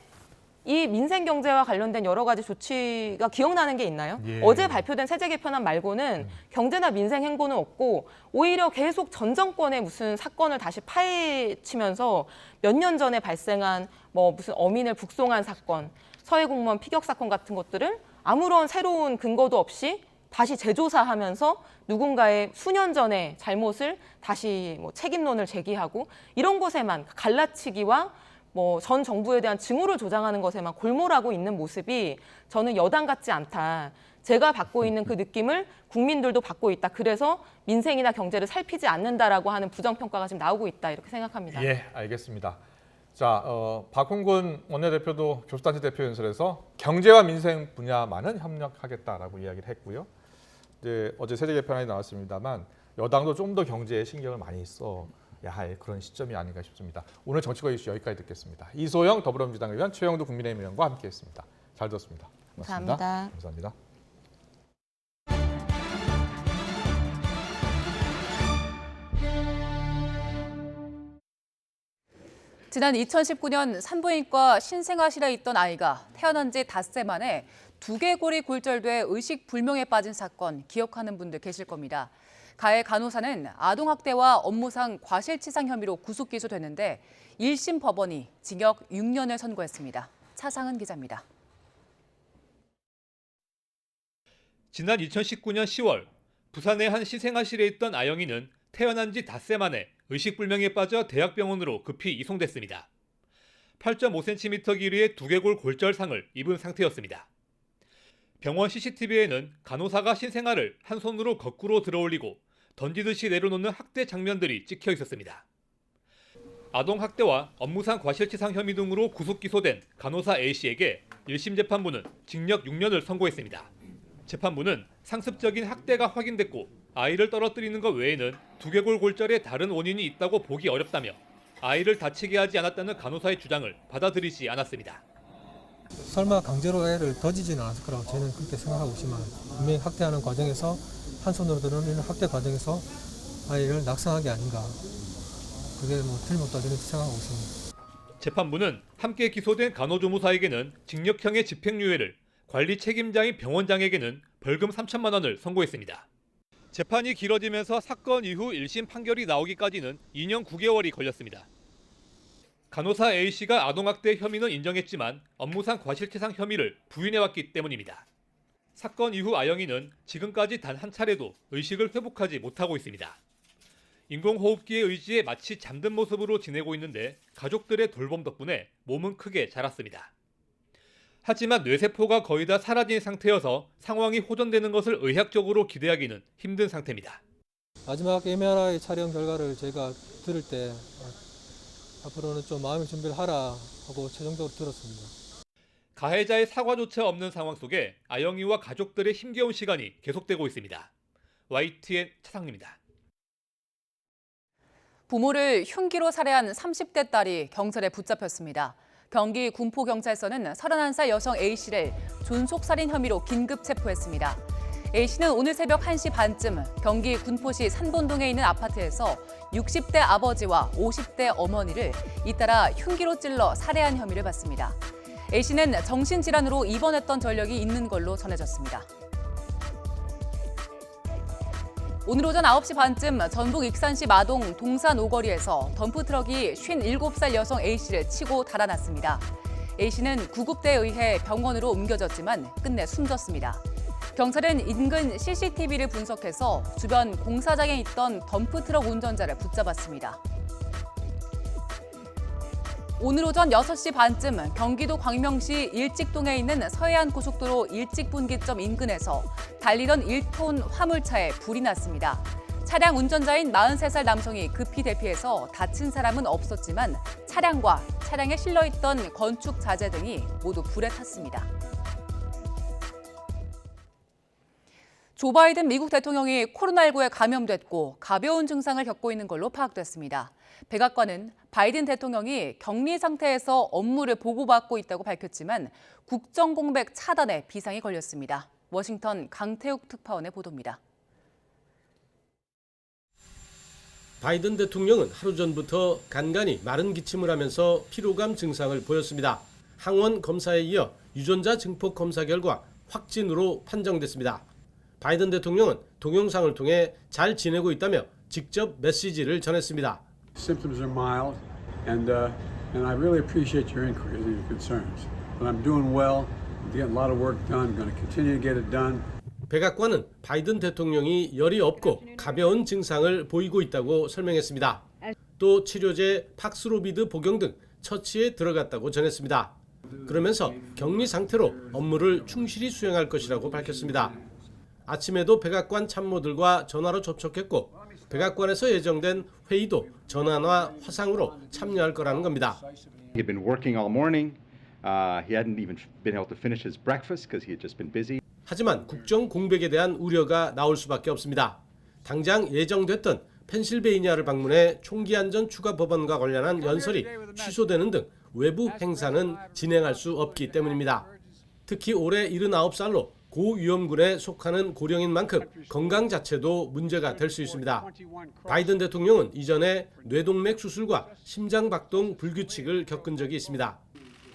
이 민생 경제와 관련된 여러 가지 조치가 기억나는 게 있나요? 예. 어제 발표된 세제 개편안 말고는 경제나 민생 행보는 없고, 오히려 계속 전 정권의 무슨 사건을 다시 파헤치면서 몇 년 전에 발생한 무슨 어민을 북송한 사건, 서해 공무원 피격 사건 같은 것들을 아무런 새로운 근거도 없이 다시 재조사하면서 누군가의 수년 전의 잘못을 다시 책임론을 제기하고, 이런 것에만 갈라치기와 전 정부에 대한 증오를 조장하는 것에만 골몰하고 있는 모습이 저는 여당 같지 않다. 제가 받고 있는 그 느낌을 국민들도 받고 있다. 그래서 민생이나 경제를 살피지 않는다라고 하는 부정평가가 지금 나오고 있다. 이렇게 생각합니다. 예, 알겠습니다. 자, 박홍근 원내대표도 교수단체 대표 연설에서 경제와 민생 분야만은 협력하겠다라고 이야기를 했고요. 이제 어제 세제 개편안이 나왔습니다만 여당도 좀 더 경제에 신경을 많이 써야 할 그런 시점이 아닌가 싶습니다. 오늘 정치권 이슈 여기까지 듣겠습니다. 이소영 더불어민주당 의원, 최영두 국민의힘 의원과 함께했습니다. 잘 들었습니다. 고맙습니다. 감사합니다. 감사합니다. 지난 2019년 산부인과 신생아실에 있던 아이가 태어난 지 닷새 만에 두개골이 골절돼 의식불명에 빠진 사건 기억하는 분들 계실 겁니다. 가해 간호사는 아동학대와 업무상 과실치상 혐의로 구속 기소됐는데 1심 법원이 징역 6년을 선고했습니다. 차상은 기자입니다. 지난 2019년 10월 부산의 한 신생아실에 있던 아영이는 태어난 지 닷새 만에 의식불명에 빠져 대학병원으로 급히 이송됐습니다. 8.5cm 길이의 두개골 골절상을 입은 상태였습니다. 병원 CCTV에는 간호사가 신생아를 한 손으로 거꾸로 들어올리고 던지듯이 내려놓는 학대 장면들이 찍혀 있었습니다. 아동학대와 업무상 과실치상 혐의 등으로 구속 기소된 간호사 A씨에게 1심 재판부는 징역 6년을 선고했습니다. 재판부는 상습적인 학대가 확인됐고 아이를 떨어뜨리는 것 외에는 두개골 골절에 다른 원인이 있다고 보기 어렵다며 아이를 다치게 하지 않았다는 간호사의 주장을 받아들이지 않았습니다. 설마 강제로 애를 던지지는 않았을 거라고 저는 그렇게 생각하고 있지만 분명히 학대하는 과정에서 한 손으로 들어오는 학대 과정에서 아이를 낙상하게 아닌가. 그게 틀림없다 저는 생각하고 있습니다. 재판부는 함께 기소된 간호조무사에게는 징역형의 집행유예를, 관리 책임자인 병원장에게는 벌금 3천만 원을 선고했습니다. 재판이 길어지면서 사건 이후 1심 판결이 나오기까지는 2년 9개월이 걸렸습니다. 간호사 A씨가 아동학대 혐의는 인정했지만 업무상 과실치상 혐의를 부인해왔기 때문입니다. 사건 이후 아영이는 지금까지 단 한 차례도 의식을 회복하지 못하고 있습니다. 인공호흡기에 의지해 마치 잠든 모습으로 지내고 있는데 가족들의 돌봄 덕분에 몸은 크게 자랐습니다. 하지만 뇌세포가 거의 다 사라진 상태여서 상황이 호전되는 것을 의학적으로 기대하기는 힘든 상태입니다. 마지막 MRI 촬영 결과를 제가 들을 때 앞으로는 좀 마음의 준비를 하라 하고 최종적으로 들었습니다. 가해자의 사과조차 없는 상황 속에 아영이와 가족들의 힘겨운 시간이 계속되고 있습니다. YTN 차상입니다. 부모를 흉기로 살해한 30대 딸이 경찰에 붙잡혔습니다. 경기 군포경찰서는 31살 여성 A씨를 존속살인 혐의로 긴급 체포했습니다. A씨는 오늘 새벽 1시 반쯤 경기 군포시 산본동에 있는 아파트에서 60대 아버지와 50대 어머니를 잇따라 흉기로 찔러 살해한 혐의를 받습니다. A씨는 정신질환으로 입원했던 전력이 있는 걸로 전해졌습니다. 오늘 오전 9시 반쯤 전북 익산시 마동 동산 오거리에서 덤프트럭이 57살 여성 A씨를 치고 달아났습니다. A씨는 구급대에 의해 병원으로 옮겨졌지만 끝내 숨졌습니다. 경찰은 인근 CCTV를 분석해서 주변 공사장에 있던 덤프트럭 운전자를 붙잡았습니다. 오늘 오전 6시 반쯤 경기도 광명시 일직동에 있는 서해안 고속도로 일직분기점 인근에서 달리던 1톤 화물차에 불이 났습니다. 차량 운전자인 43살 남성이 급히 대피해서 다친 사람은 없었지만 차량과 차량에 실려있던 건축 자재 등이 모두 불에 탔습니다. 조 바이든 미국 대통령이 코로나19에 감염됐고 가벼운 증상을 겪고 있는 걸로 파악됐습니다. 백악관은 바이든 대통령이 격리 상태에서 업무를 보고받고 있다고 밝혔지만 국정공백 차단에 비상이 걸렸습니다. 워싱턴 강태욱 특파원의 보도입니다. 바이든 대통령은 하루 전부터 간간히 마른 기침을 하면서 피로감 증상을 보였습니다. 항원 검사에 이어 유전자 증폭 검사 결과 확진으로 판정됐습니다. 바이든 대통령은 동영상을 통해 잘 지내고 있다며 직접 메시지를 전했습니다. Symptoms are mild, and I really appreciate your inquiries and your concerns. But I'm doing well. I'm getting a lot of work done. I'm going to continue to get it done. 백악관은 바이든 대통령이 열이 없고 가벼운 증상을 보이고 있다고 설명했습니다. 또 치료제 팍스로비드 복용 등 처치에 들어갔다고 전했습니다. 그러면서 격리 상태로 업무를 충실히 수행할 것이라고 밝혔습니다. 아침에도 백악관 참모들과 전화로 접촉했고 백악관에서 예정된 회의도 전화나 화상으로 참여할 거라는 겁니다. He had been working all morning. He hadn't even been able to finish his breakfast because he had just been busy. 하지만 국정 공백에 대한 우려가 나올 수밖에 없습니다. 당장 예정됐던 펜실베이니아를 방문해 총기 안전 추가 법안과 관련한 연설이 취소되는 등 외부 행사는 진행할 수 없기 때문입니다. 특히 올해 79살로 고위험군에 속하는 고령인 만큼 건강 자체도 문제가 될 수 있습니다. 바이든 대통령은 이전에 뇌동맥 수술과 심장박동 불규칙을 겪은 적이 있습니다.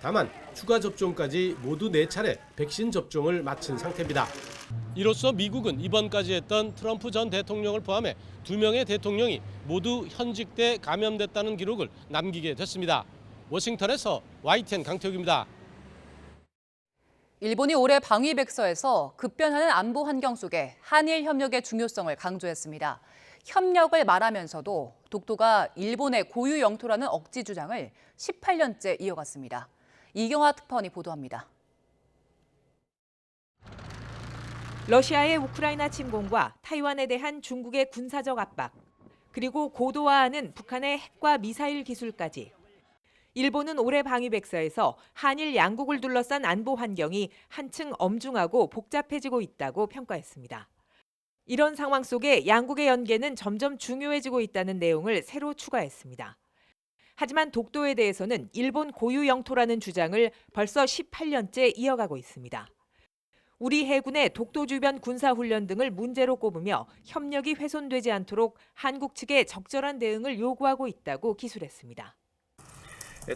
다만 추가 접종까지 모두 4차례 백신 접종을 마친 상태입니다. 이로써 미국은 이번까지 했던 트럼프 전 대통령을 포함해 2명의 대통령이 모두 현직 때 감염됐다는 기록을 남기게 됐습니다. 워싱턴에서 YTN 강태욱입니다. 일본이 올해 방위백서에서 급변하는 안보 환경 속에 한일 협력의 중요성을 강조했습니다. 협력을 말하면서도 독도가 일본의 고유 영토라는 억지 주장을 18년째 이어갔습니다. 이경화 특파원이 보도합니다. 러시아의 우크라이나 침공과 타이완에 대한 중국의 군사적 압박, 그리고 고도화하는 북한의 핵과 미사일 기술까지. 일본은 올해 방위백서에서 한일 양국을 둘러싼 안보 환경이 한층 엄중하고 복잡해지고 있다고 평가했습니다. 이런 상황 속에 양국의 연계는 점점 중요해지고 있다는 내용을 새로 추가했습니다. 하지만 독도에 대해서는 일본 고유 영토라는 주장을 벌써 18년째 이어가고 있습니다. 우리 해군의 독도 주변 군사훈련 등을 문제로 꼽으며 협력이 훼손되지 않도록 한국 측에 적절한 대응을 요구하고 있다고 기술했습니다.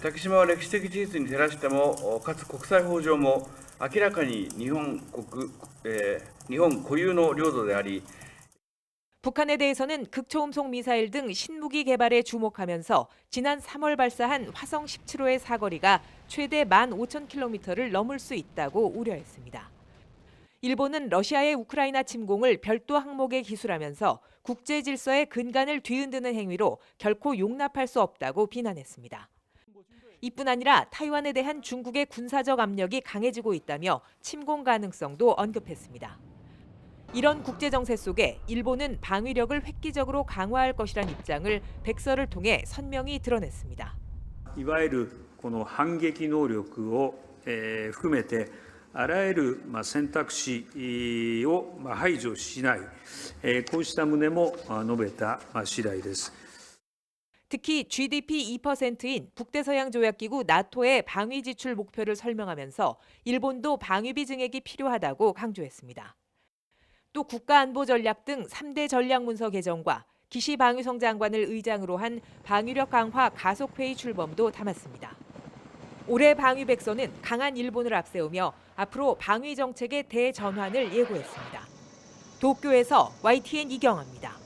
竹島は歴史的事実に照らしてもかつ国際法上も明らかに日本固有の領土であり 북한에 대해서는 극초음속 미사일 등 신무기 개발에 주목하면서 지난 3월 발사한 화성 17호의 사거리가 최대 15,000km를 넘을 수 있다고 우려했습니다. 일본은 러시아의 우크라이나 침공을 별도 항목에 기술하면서 국제 질서의 근간을 뒤흔드는 행위로 결코 용납할 수 없다고 비난했습니다. 이뿐 아니라 타이완에 대한 중국의 군사적 압력이 강해지고 있다며 침공 가능성도 언급했습니다. 이런 국제 정세 속에 일본은 방위력을 획기적으로 강화할 것이란 입장을 백서를 통해 선명히 드러냈습니다. いわゆるこの反撃能力を含めてあらゆる選択肢を排除しないこうした旨も述べた次第です。 특히 GDP 2%인 북대서양조약기구 나토의 방위 지출 목표를 설명하면서 일본도 방위비 증액이 필요하다고 강조했습니다. 또 국가안보전략 등 3대 전략문서 개정과 기시 방위성 장관을 의장으로 한 방위력 강화 가속회의 출범도 담았습니다. 올해 방위백서는 강한 일본을 앞세우며 앞으로 방위 정책의 대전환을 예고했습니다. 도쿄에서 YTN 이경화입니다.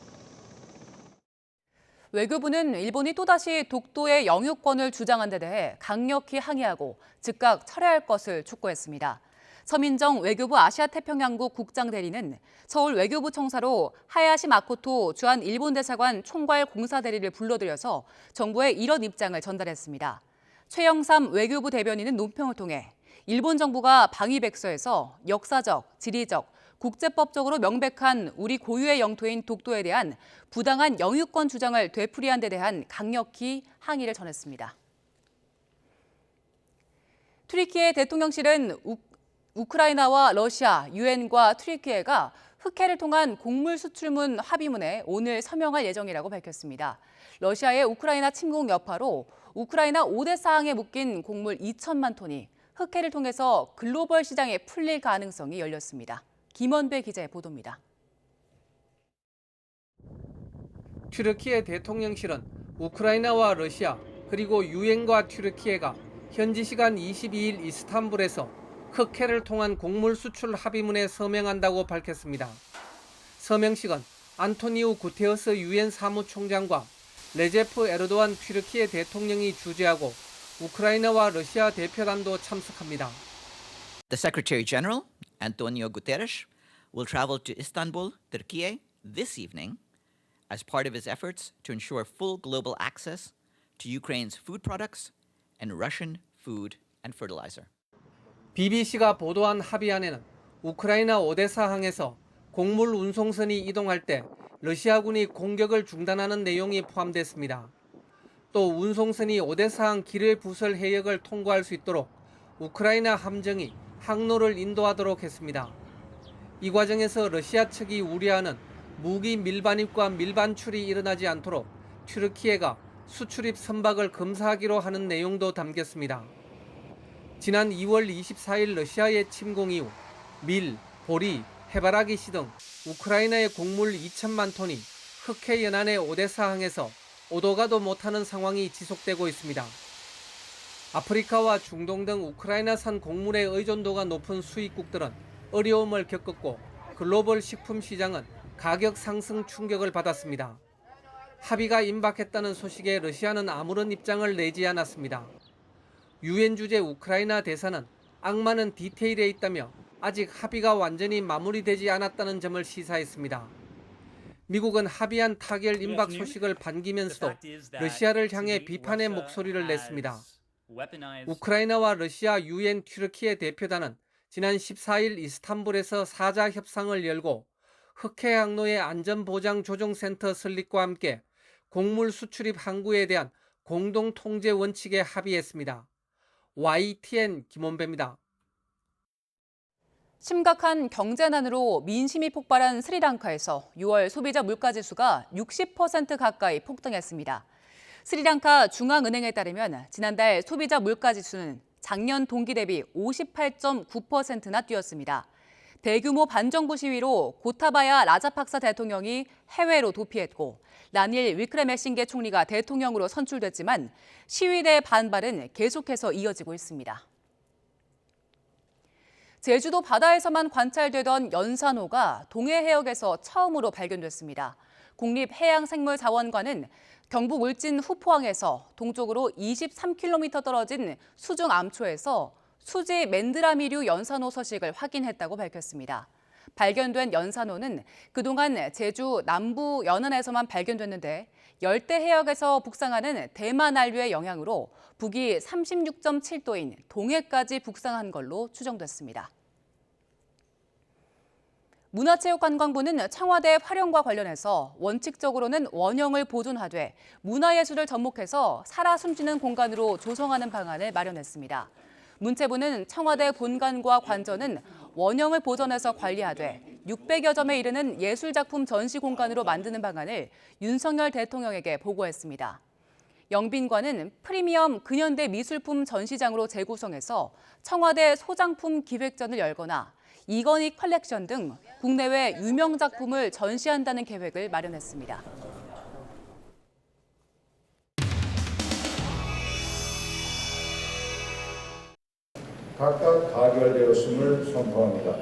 외교부는 일본이 또다시 독도의 영유권을 주장한 데 대해 강력히 항의하고 즉각 철회할 것을 촉구했습니다. 서민정 외교부 아시아태평양국 국장 대리는 서울 외교부 청사로 하야시 마코토 주한 일본 대사관 총괄 공사 대리를 불러들여서 정부에 이런 입장을 전달했습니다. 최영삼 외교부 대변인은 논평을 통해 일본 정부가 방위백서에서 역사적, 지리적, 국제법적으로 명백한 우리 고유의 영토인 독도에 대한 부당한 영유권 주장을 되풀이한 데 대한 강력히 항의를 전했습니다. 튀르키예 대통령실은 우크라이나와 러시아, 유엔과 튀르키예가 흑해를 통한 곡물 수출문 합의문에 오늘 서명할 예정이라고 밝혔습니다. 러시아의 우크라이나 침공 여파로 우크라이나 5대 사항에 묶인 곡물 2천만 톤이 흑해를 통해서 글로벌 시장에 풀릴 가능성이 열렸습니다. 김원배 기자의 보도입니다. 튀르키예 대통령실은 우크라이나와 러시아 그리고 유엔과 튀르키예가 현지 시간 22일 이스탄불에서 흑해를 통한 곡물 수출 합의문에 서명한다고 밝혔습니다. 서명식은 안토니우 구테러스 유엔 사무총장과 레제프 에르도안 튀르키예 대통령이 주재하고 우크라이나와 러시아 대표단도 참석합니다. The Secretary General, Antonio Guterres, will travel to Istanbul, Turkey, this evening as part of his efforts to ensure full global access to Ukraine's food products and Russian food and fertilizer. BBC가 보도한 합의안에는 우크라이나 오데사 항에서 곡물 운송선이 이동할 때 러시아군이 공격을 중단하는 내용이 포함됐습니다. 또 운송선이 오데사항 기뢰 부설 해역을 통과할 수 있도록 우크라이나 함정이 항로를 인도하도록 했습니다. 이 과정에서 러시아 측이 우려하는 무기 밀반입과 밀반출이 일어나지 않도록 튀르키예가 수출입 선박을 검사하기로 하는 내용도 담겼습니다. 지난 2월 24일 러시아의 침공 이후 밀, 보리, 해바라기 씨 등 우크라이나의 곡물 2천만 톤이 흑해 연안의 오데사항에서 오도 가도 못하는 상황이 지속되고 있습니다. 아프리카와 중동 등 우크라이나산 곡물의 의존도가 높은 수입국들은 어려움을 겪었고 글로벌 식품 시장은 가격 상승 충격을 받았습니다. 합의가 임박했다는 소식에 러시아는 아무런 입장을 내지 않았습니다. 유엔 주재 우크라이나 대사는 악마는 디테일에 있다며 아직 합의가 완전히 마무리되지 않았다는 점을 시사했습니다. 미국은 합의한 타결 임박 소식을 반기면서도 러시아를 향해 비판의 목소리를 냈습니다. 우크라이나와 러시아 유엔 튀르키예 대표단은 지난 14일 이스탄불에서 사자 협상을 열고 흑해 항로의 안전보장조정센터 설립과 함께 곡물 수출입 항구에 대한 공동 통제 원칙에 합의했습니다. YTN 김원배입니다. 심각한 경제난으로 민심이 폭발한 스리랑카에서 6월 소비자 물가지수가 60% 가까이 폭등했습니다. 스리랑카 중앙은행에 따르면 지난달 소비자 물가지수는 작년 동기 대비 58.9%나 뛰었습니다. 대규모 반정부 시위로 고타바야 라자팍사 대통령이 해외로 도피했고 라닐 위크레메싱게 총리가 대통령으로 선출됐지만 시위대의 반발은 계속해서 이어지고 있습니다. 제주도 바다에서만 관찰되던 연산호가 동해 해역에서 처음으로 발견됐습니다. 국립해양생물자원관은 경북 울진 후포항에서 동쪽으로 23km 떨어진 수중 암초에서 수지 맨드라미류 연산호 서식을 확인했다고 밝혔습니다. 발견된 연산호는 그동안 제주 남부 연안에서만 발견됐는데 열대 해역에서 북상하는 대만 한류의 영향으로 북위 36.7도인 동해까지 북상한 걸로 추정됐습니다. 문화체육관광부는 청와대 활용과 관련해서 원칙적으로는 원형을 보존하되 문화예술을 접목해서 살아 숨쉬는 공간으로 조성하는 방안을 마련했습니다. 문체부는 청와대 본관과 관전은 원형을 보존해서 관리하되 600여 점에 이르는 예술작품 전시 공간으로 만드는 방안을 윤석열 대통령에게 보고했습니다. 영빈관은 프리미엄 근현대 미술품 전시장으로 재구성해서 청와대 소장품 기획전을 열거나 이거닉 컬렉션 등 국내외 유명 작품을 전시한다는 계획을 마련했습니다. 각각 가결되었음을 선포합니다.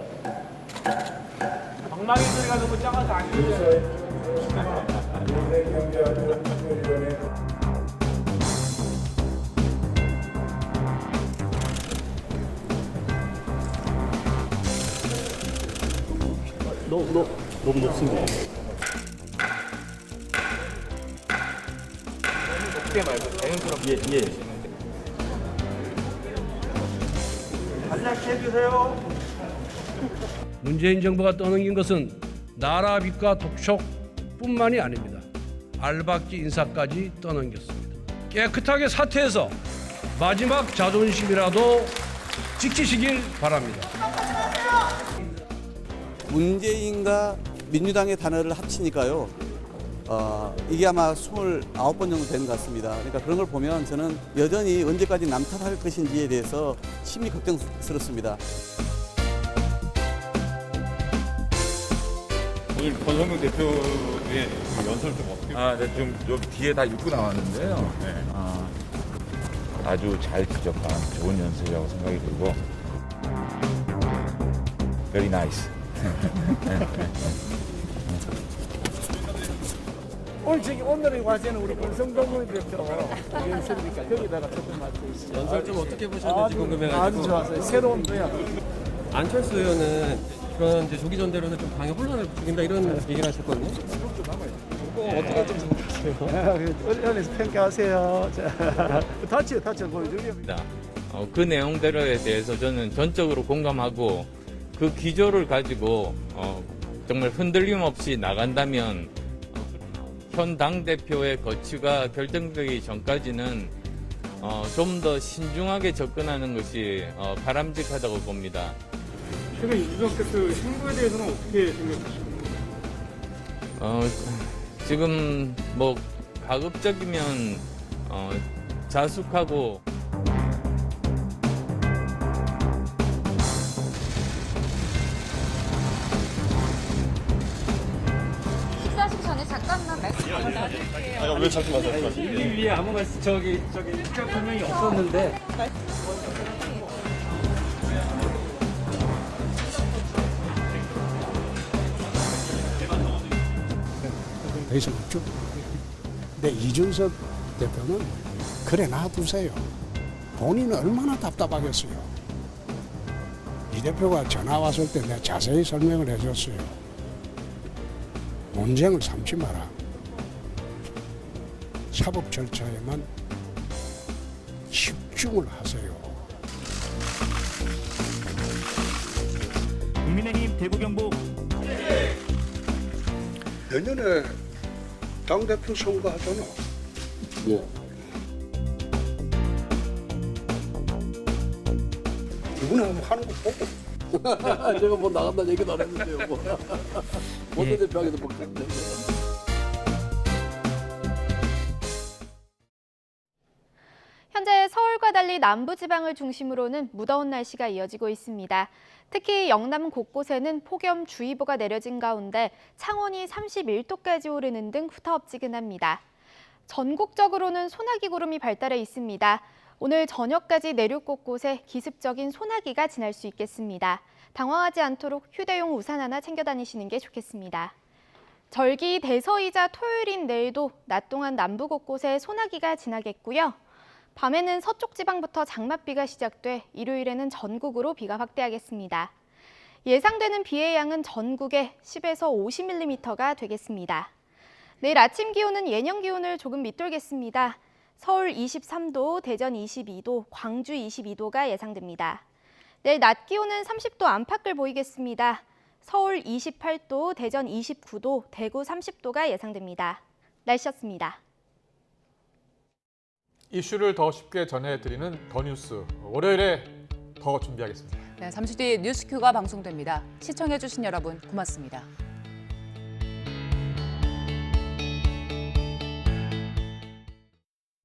방망이 소리가 너무 작아서 안 들려요. 너무 높습니다. 높게 말고 자연스럽게. 예. 반짝해주세요. 문재인 정부가 떠넘긴 것은 나라 빚과 독촉뿐만이 아닙니다. 알박기 인사까지 떠넘겼습니다. 깨끗하게 사퇴해서 마지막 자존심이라도 지키시길 바랍니다. 문재인과 민주당의 단어를 합치니까요. 이게 아마 29번 정도 되는 것 같습니다. 그러니까 그런 걸 보면 저는 여전히 언제까지 남 탓할 것인지에 대해서 심히 걱정스럽습니다. 오늘 권성동 대표의 연설 좀 어떻게? 좀 뒤에 다 읽고 나왔는데요. 네. 아주 잘 지적한 좋은 연설이라고 생각이 들고, very nice. 오늘의 과제는 우리 권성동 대표 연설이니까 거기다가 조금 맞춰주시죠. 연설 좀 어떻게 보셨는지 궁금해가지고. 아주 좋았어요. 새로운 도약. 안철수 의원은 그런 이제 조기 전대로는 좀 당의 혼란을 부추긴다 이런 얘기를 하셨거든요. 어떻게 좀 생각하세요? 언론에서 평가하세요. 다치 보여주려. 그 내용들에 대해서 저는 전적으로 공감하고 그 기조를 가지고 정말 흔들림 없이 나간다면 현 당대표의 거취가 결정되기 전까지는 좀 더 신중하게 접근하는 것이 바람직하다고 봅니다. 최근 이준석 대표 행보에 대해서는 어떻게 생각하십니까? 지금 뭐 가급적이면 자숙하고 식사하시기 전에 잠깐만 말씀 한번 나눠드릴게요. 왜 자꾸 말씀하세요? 이 위에 아무 말씀 저기 특별 설명이 없었는데. 더 이상 없죠. 근데 이준석 대표는 그래 놔두세요. 본인은 얼마나 답답하겠어요. 이 대표가 전화 왔을 때 내가 자세히 설명을 해줬어요. 논쟁을 삼지 마라. 사법 절차에만 집중을 하세요. 국민의힘 대구경북 내년에 당대표 선거하잖아. 예. 이번에 한번 하는 거 보고. 제가 뭐 나간다는 얘기도 안 했는데요. 뭐. 원내대표하기도 못했는데. 현재 서울과 달리 남부지방을 중심으로는 무더운 날씨가 이어지고 있습니다. 특히 영남 곳곳에는 폭염주의보가 내려진 가운데 창원이 31도까지 오르는 등 후텁지근합니다. 전국적으로는 소나기 구름이 발달해 있습니다. 오늘 저녁까지 내륙 곳곳에 기습적인 소나기가 지날 수 있겠습니다. 당황하지 않도록 휴대용 우산 하나 챙겨 다니시는 게 좋겠습니다. 절기 대서이자 토요일인 내일도 낮 동안 남부 곳곳에 소나기가 지나겠고요. 밤에는 서쪽 지방부터 장맛비가 시작돼 일요일에는 전국으로 비가 확대하겠습니다. 예상되는 비의 양은 전국에 10에서 50mm가 되겠습니다. 내일 아침 기온은 예년 기온을 조금 밑돌겠습니다. 서울 23도, 대전 22도, 광주 22도가 예상됩니다. 내일 낮 기온은 30도 안팎을 보이겠습니다. 서울 28도, 대전 29도, 대구 30도가 예상됩니다. 날씨였습니다. 이슈를 더 쉽게 전해드리는 더 뉴스. 월요일에 더 준비하겠습니다. 네, 잠시 뒤 뉴스큐가 방송됩니다. 시청해주신 여러분 고맙습니다.